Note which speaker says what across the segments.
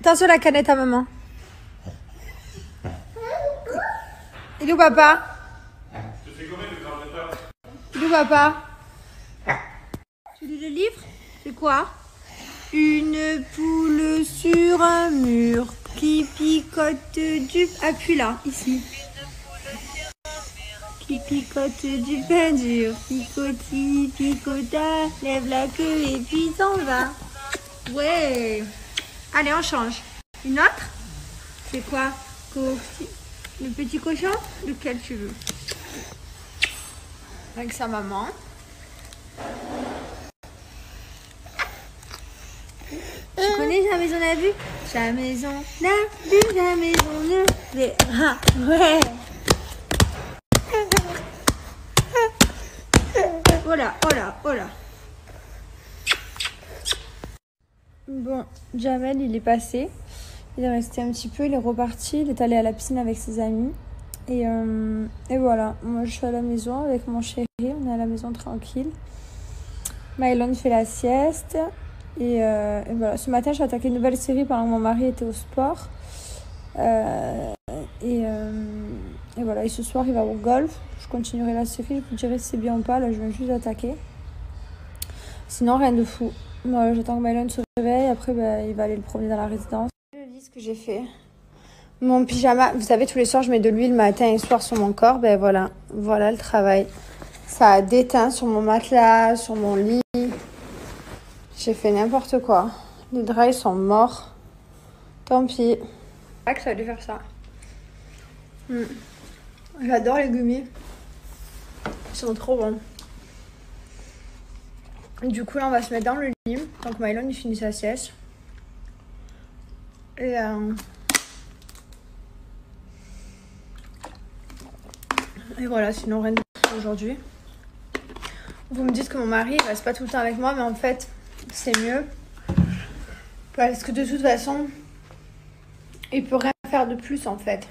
Speaker 1: Attention la canette à maman. Il est où papa? Il est où papa? Tu lis le livre? C'est quoi? Une poule sur un mur qui picote du... Appuie là, ici. Qui picote du pain dur. Picoti, picota, lève la queue et puis s'en va. Ouais. Allez, on change. Une autre? C'est quoi? Le petit cochon? Lequel tu veux? Avec sa maman. Tu connais la maison n'a vu? Sa maison n'a vu, la maison ne vu. Ah, ouais. Voilà, voilà, voilà. Bon, Jamel, il est passé. Il est resté un petit peu, il est reparti. Il est allé à la piscine avec ses amis. Et voilà, moi je suis à la maison avec mon chéri. On est à la maison tranquille. Maëlon fait la sieste. Et voilà, ce matin j'ai attaqué une nouvelle série pendant que mon mari était au sport. Et voilà, et ce soir il va au golf. Je continuerai la série, je vous dirai si c'est bien ou pas. Là je viens juste d'attaquer. Sinon rien de fou. Moi j'attends que Maëlon se réveille. Après il va aller le promener dans la résidence. Je dis ce que j'ai fait. Mon pyjama, vous savez tous les soirs je mets de l'huile matin et soir sur mon corps. Ben voilà, voilà le travail. Ça a déteint sur mon matelas, sur mon lit. J'ai fait n'importe quoi. Les draps sont morts. Tant pis. C'est vrai que ça a dû faire ça. J'adore les gummies. Ils sont trop bons. Du coup, là, on va se mettre dans le lit. Donc, Maëlon, il finit sa sieste. Et voilà, sinon, rien de plus aujourd'hui. Vous me dites que mon mari, il reste pas tout le temps avec moi, mais en fait, c'est mieux. Parce que de toute façon, il peut rien faire de plus, en fait.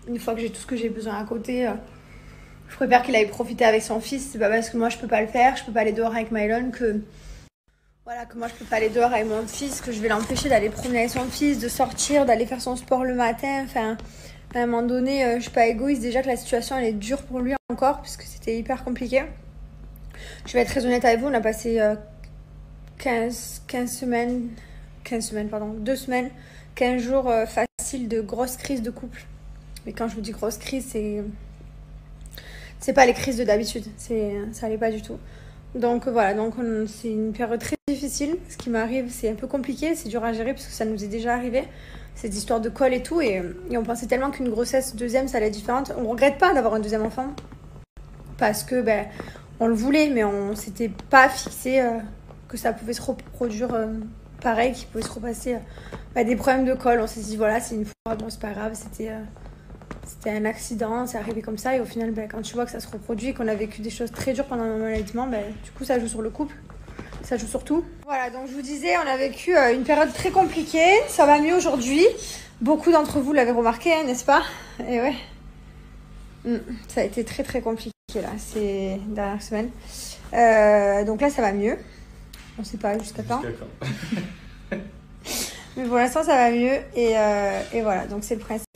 Speaker 1: Une fois que j'ai tout ce que j'ai besoin à côté, je préfère qu'il aille profiter avec son fils. C'est pas parce que moi je peux pas le faire, je peux pas aller dehors avec Maëlon que moi je peux pas aller dehors avec mon fils, que je vais l'empêcher d'aller promener avec son fils, de sortir, d'aller faire son sport le matin. Enfin, à un moment donné, je suis pas égoïste. Déjà que la situation elle est dure pour lui encore, puisque c'était hyper compliqué. Je vais être très honnête avec vous, on a passé 2 semaines, 15 jours faciles de grosses crises de couple. Mais quand je vous dis grosse crise, c'est pas les crises de d'habitude, ça allait pas du tout. Donc voilà, c'est une période très difficile. Ce qui m'arrive, c'est un peu compliqué, c'est dur à gérer parce que ça nous est déjà arrivé. Cette histoire de col et tout, et on pensait tellement qu'une grossesse deuxième, ça allait être différente. On regrette pas d'avoir un deuxième enfant parce que on le voulait, mais on s'était pas fixé que ça pouvait se reproduire pareil, qu'il pouvait se repasser des problèmes de col. On s'est dit voilà, c'est une fois, bon c'est pas grave, c'était un accident, c'est arrivé comme ça. Et au final, quand tu vois que ça se reproduit et qu'on a vécu des choses très dures pendant le allaitement, du coup, ça joue sur le couple. Ça joue sur tout. Voilà, donc je vous disais, on a vécu une période très compliquée. Ça va mieux aujourd'hui. Beaucoup d'entre vous l'avez remarqué, hein, n'est-ce pas? Et ouais. Ça a été très, très compliqué, là, ces dernières semaines. Donc là, ça va mieux. On sait pas jusqu'à quand. Mais pour l'instant, ça va mieux. Et voilà, donc c'est le principe.